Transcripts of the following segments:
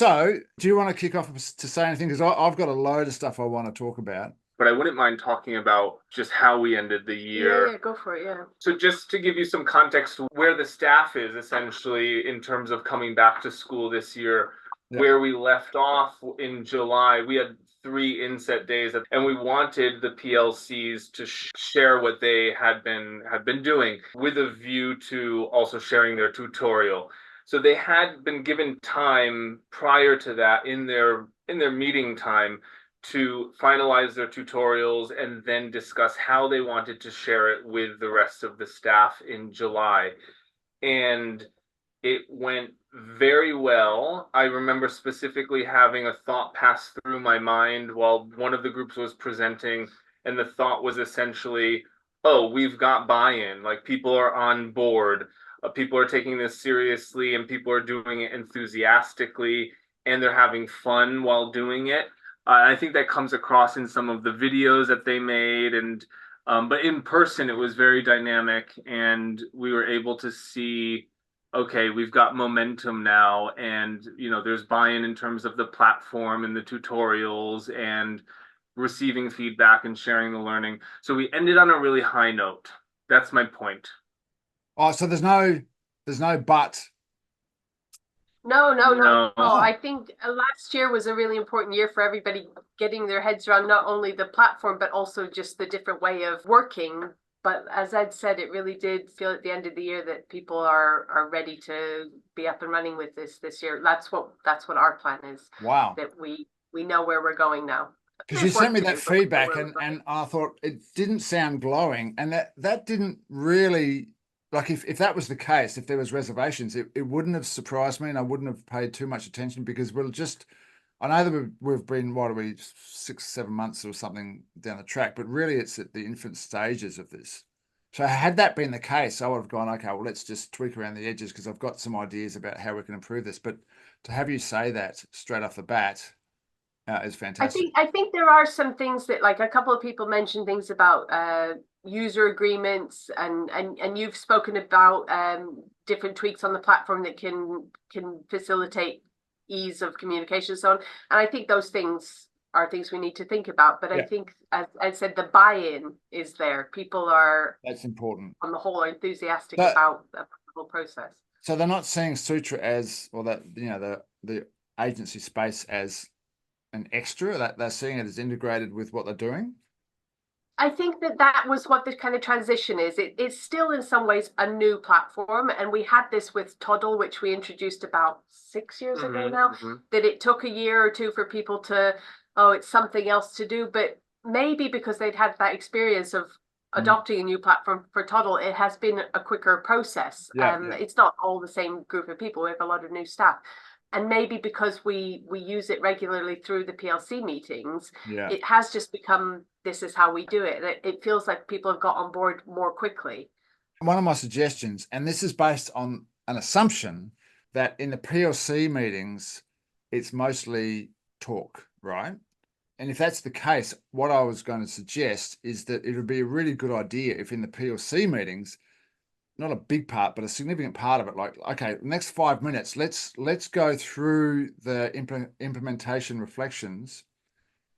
So do you want to kick off to say anything? Because I've got a load of stuff I want to talk about. But I wouldn't mind talking about just how we ended the Yeah, year. go for it. Yeah. So just to give you some context where the staff is essentially in terms of coming back to school this year, Yeah. where we left off in July, we had 3 inset days, and we wanted the PLCs to share what they had been doing with a view to also sharing their tutorial. So they had been given time prior to that in their meeting time to finalize their tutorials and then discuss how they wanted to share it with the rest of the staff in July. And it went very well. I remember specifically having a thought pass through my mind while one of the groups was presenting, and the thought was essentially, oh, we've got buy-in, like people are on board, people are taking this seriously, and people are doing it enthusiastically, and they're having fun while doing it. I think that comes across in some of the videos that they made, and but in person it was very dynamic, and we were able to see, okay, we've got momentum now, and there's buy-in in terms of the platform and the tutorials and receiving feedback and sharing the learning. So we ended on a really high note. That's my point. Oh, so there's no but. No, no, no, No. no. I think last year was a really important year for everybody getting their heads around not only the platform, but also just the different way of working. But as Ed said, it really did feel at the end of the year that people are ready to be up and running with this year. That's what our plan is. Wow. That we know where we're going now. Because you There's sent work me to that do, but we know feedback where we're and going. and I thought it didn't sound glowing, and that didn't really, like, if that was the case, if there was reservations, it wouldn't have surprised me, and I wouldn't have paid too much attention, because I know that we've been, what are we, 6, 7 months or something down the track, but really it's at the infant stages of this. So had that been the case, I would have gone, okay, well, let's just tweak around the edges, because I've got some ideas about how we can improve this. But to have you say that straight off the bat is fantastic. I think there are some things that, like, a couple of people mentioned things about user agreements, and you've spoken about different tweaks on the platform that can facilitate ease of communication and so on. And I think those things are things we need to think about. But I Yeah, think, as I said, the buy-in is there. People are, that's important. on the whole, are enthusiastic But about the whole process. so they're not seeing Sutra as, or that, the agency space as an extra, that they're seeing it as integrated with what they're doing. I think that was what the kind of transition is. It's still in some ways a new platform, and we had this with Toddle, which we introduced about 6 years ago now. That it took a year or two for people to, oh, it's something else to do. But maybe because they'd had that experience of adopting a new platform for Toddle, it has been a quicker process. Yeah, It's not all the same group of people. We have a lot of new staff. And maybe because we use it regularly through the PLC meetings, yeah. it has just become, this is how we do it. It feels like people have got on board more quickly. One of my suggestions, and this is based on an assumption, that in the PLC meetings, it's mostly talk, right? And if that's the case, what I was going to suggest is that it would be a really good idea if in the PLC meetings, not a big part, but a significant part of it, like, okay, next 5 minutes, let's go through the implementation reflections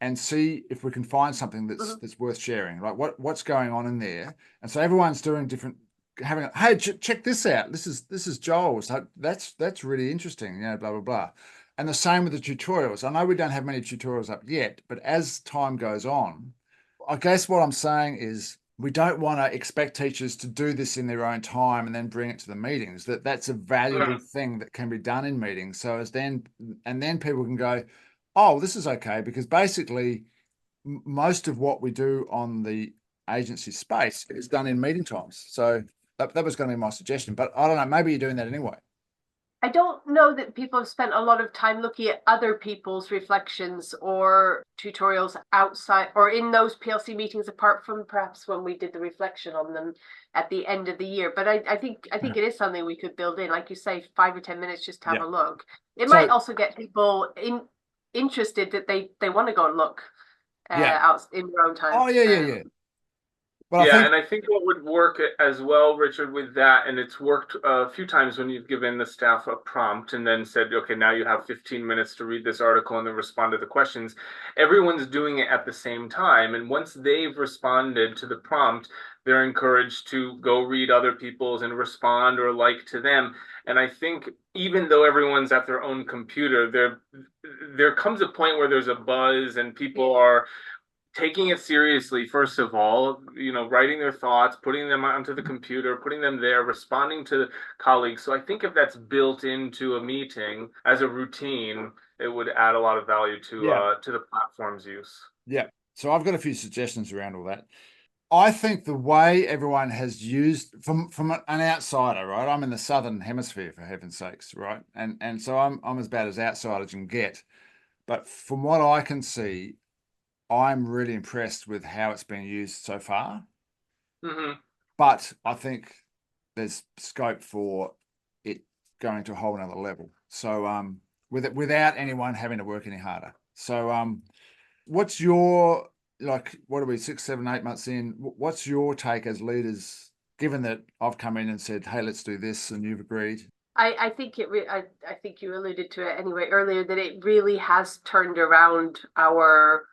and see if we can find something that's worth sharing. Like, what's going on in there, and so everyone's doing different, having, hey, check this out. This is Joel. So that's really interesting. Blah blah blah. And the same with the tutorials. I know we don't have many tutorials up yet, but as time goes on, I guess what I'm saying is, we don't want to expect teachers to do this in their own time and then bring it to the meetings. That's a valuable thing that can be done in meetings. So then people can go, oh, this is okay, because basically most of what we do on the agency space is done in meeting times. So that was going to be my suggestion, but I don't know, maybe you're doing that anyway. I don't know that people have spent a lot of time looking at other people's reflections or tutorials outside or in those PLC meetings, apart from perhaps when we did the reflection on them at the end of the year. But I think it is something we could build in, like you say, 5 or 10 minutes just to have Yeah. a look. It So might also get people interested that they want to go and look yeah. out in their own time. Oh, yeah. But I Yeah, think, and I think what would work as well, Richard, with that, and it's worked a few times when you've given the staff a prompt and then said, okay, now you have 15 minutes to read this article and then respond to the questions. Everyone's doing it at the same time. And once they've responded to the prompt, they're encouraged to go read other people's and respond or like to them. And I think even though everyone's at their own computer, there comes a point where there's a buzz and people are taking it seriously, first of all, writing their thoughts, putting them onto the computer, putting them there, responding to colleagues. So I think if that's built into a meeting as a routine, it would add a lot of value to the platform's use. Yeah. So I've got a few suggestions around all that. I think the way everyone has used from an outsider, right? I'm in the southern hemisphere, for heaven's sakes, right? And so I'm as bad as outside as you can get. But from what I can see, I'm really impressed with how it's been used so far. Mm-hmm. But I think there's scope for it going to a whole nother level. So without anyone having to work any harder. So what's your, like, what are we, 6, 7, 8 months in? What's your take as leaders, given that I've come in and said, hey, let's do this, and you've agreed? I think I think you alluded to it anyway earlier, that it really has turned around our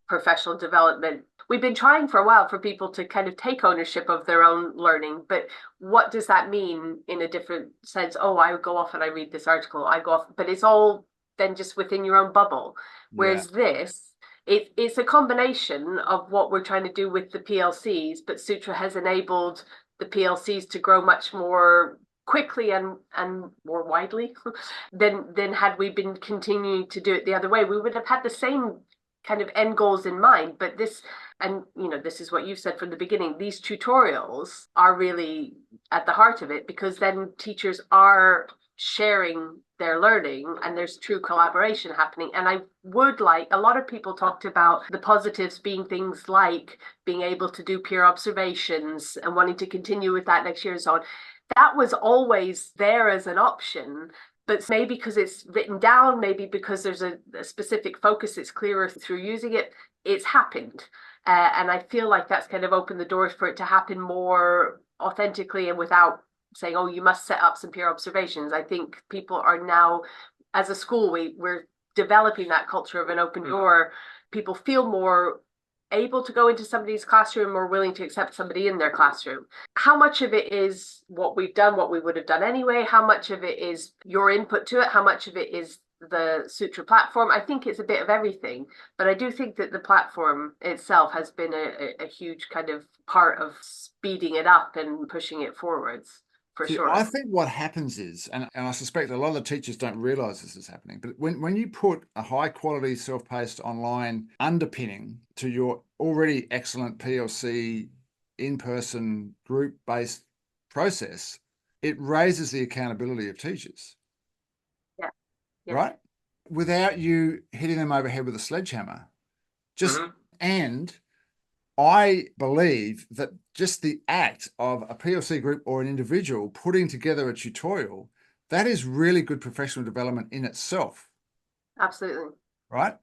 professional development. We've been trying for a while for people to kind of take ownership of their own learning, but what does that mean in a different sense? Oh, I go off and I read this article, I go off, but it's all then just within your own bubble. Whereas this, it's a combination of what we're trying to do with the PLCs, but Sutra has enabled the PLCs to grow much more quickly and more widely than had we been continuing to do it the other way. We would have had the same kind of end goals in mind, but this, and this is what you've said from the beginning, these tutorials are really at the heart of it, because then teachers are sharing their learning and there's true collaboration happening. And I would like, a lot of people talked about the positives being things like being able to do peer observations and wanting to continue with that next year and so on. That was always there as an option, but maybe because it's written down, maybe because there's a specific focus, it's clearer through using it, it's happened. And I feel like that's kind of opened the doors for it to happen more authentically and without saying, oh, you must set up some peer observations. I think people are now, as a school, we're developing that culture of an open door. People feel more able to go into somebody's classroom or willing to accept somebody in their classroom. How much of it is what we've done, what we would have done anyway? How much of it is your input to it? How much of it is the Sutra platform? I think it's a bit of everything, but I do think that the platform itself has been a huge kind of part of speeding it up and pushing it forwards. For sure. I think what happens is, and I suspect a lot of the teachers don't realize this is happening, but when you put a high quality self-paced online underpinning to your already excellent PLC in-person group-based process, it raises the accountability of teachers. Yeah. Right? Without you hitting them over the head with a sledgehammer. And I believe that just the act of a PLC group or an individual putting together a tutorial, that is really good professional development in itself. Absolutely. Right?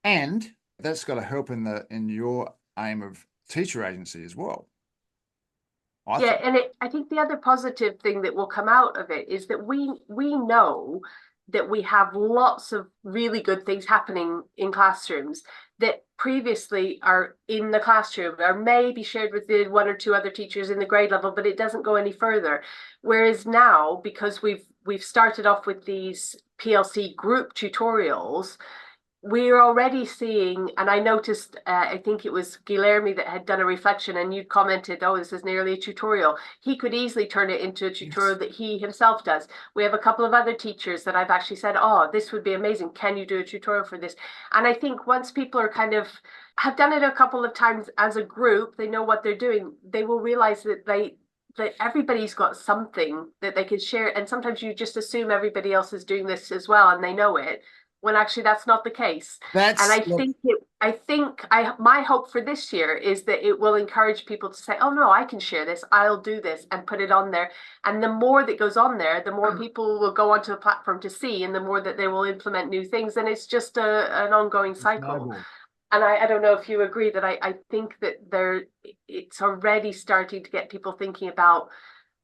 And that's got to help in your aim of teacher agency as well. I think the other positive thing that will come out of it is that we know that we have lots of really good things happening in classrooms that previously are in the classroom or may be shared with the 1 or 2 other teachers in the grade level, but it doesn't go any further. Whereas now, because we've started off with these PLC group tutorials, we're already seeing, and I noticed, I think it was Guilherme that had done a reflection and you commented, oh, this is nearly a tutorial. He could easily turn it into a tutorial that he himself does. We have a couple of other teachers that I've actually said, oh, this would be amazing. Can you do a tutorial for this? And I think once people are have done it a couple of times as a group, they know what they're doing, they will realize that everybody's got something that they can share. And sometimes you just assume everybody else is doing this as well and they know it, when actually that's not the case. My hope for this year is that it will encourage people to say, oh no, I can share this, I'll do this, and put it on there. And the more that goes on there, the more people will go onto the platform to see, and the more that they will implement new things. And it's just an ongoing cycle. And I don't know if you agree that I think that it's already starting to get people thinking about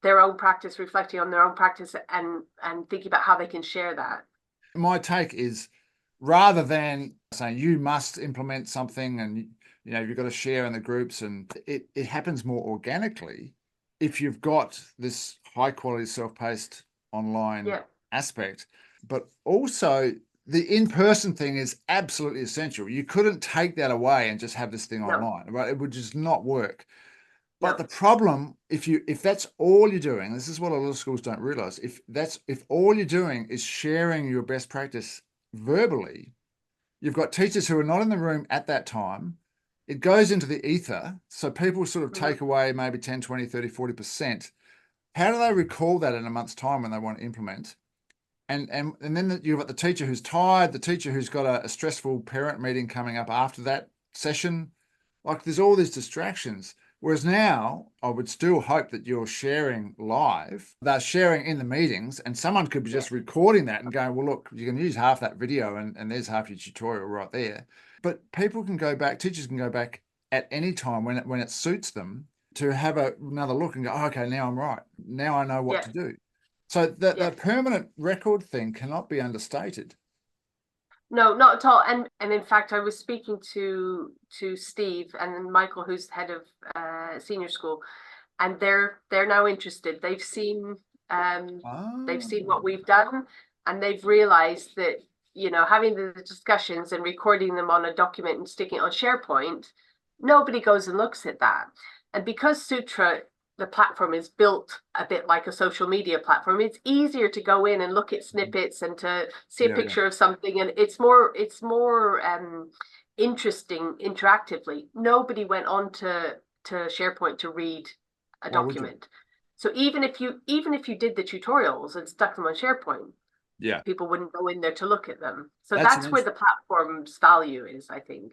their own practice, reflecting on their own practice, and thinking about how they can share that. My take is, rather than saying you must implement something and you've got to share in the groups, and it happens more organically if you've got this high quality self-paced online aspect. But also the in-person thing is absolutely essential. You couldn't take that away and just have this thing online, right? It would just not work. But the problem, if that's all you're doing, this is what a lot of schools don't realize. If all you're doing is sharing your best practice verbally, you've got teachers who are not in the room at that time. It goes into the ether. So people sort of take away maybe 10, 20, 30, 40%. How do they recall that in a month's time when they want to implement? And then you've got the teacher who's tired, the teacher who's got a stressful parent meeting coming up after that session. Like, there's all these distractions. Whereas now, I would still hope that you're sharing live. They're sharing in the meetings, and someone could be just recording that and going, well, look, you can use half that video and there's half your tutorial right there. But people can go back, teachers can go back at any time when it suits them to have another look and go, oh, okay, now I'm right. Now I know what to do. So that permanent record thing cannot be understated. No, not at all. And in fact, I was speaking to Steve and Michael, who's head of senior school, and they're now interested. They've seen what we've done, and they've realized that, having the discussions and recording them on a document and sticking it on SharePoint, nobody goes and looks at that. And because Sutra, the platform, is built a bit like a social media platform, it's easier to go in and look at snippets and to see a picture of something, and it's more interesting interactively. Nobody went on to SharePoint to read a document. So even if you did the tutorials and stuck them on SharePoint, people wouldn't go in there to look at them. So that's where the platform's value is, I think.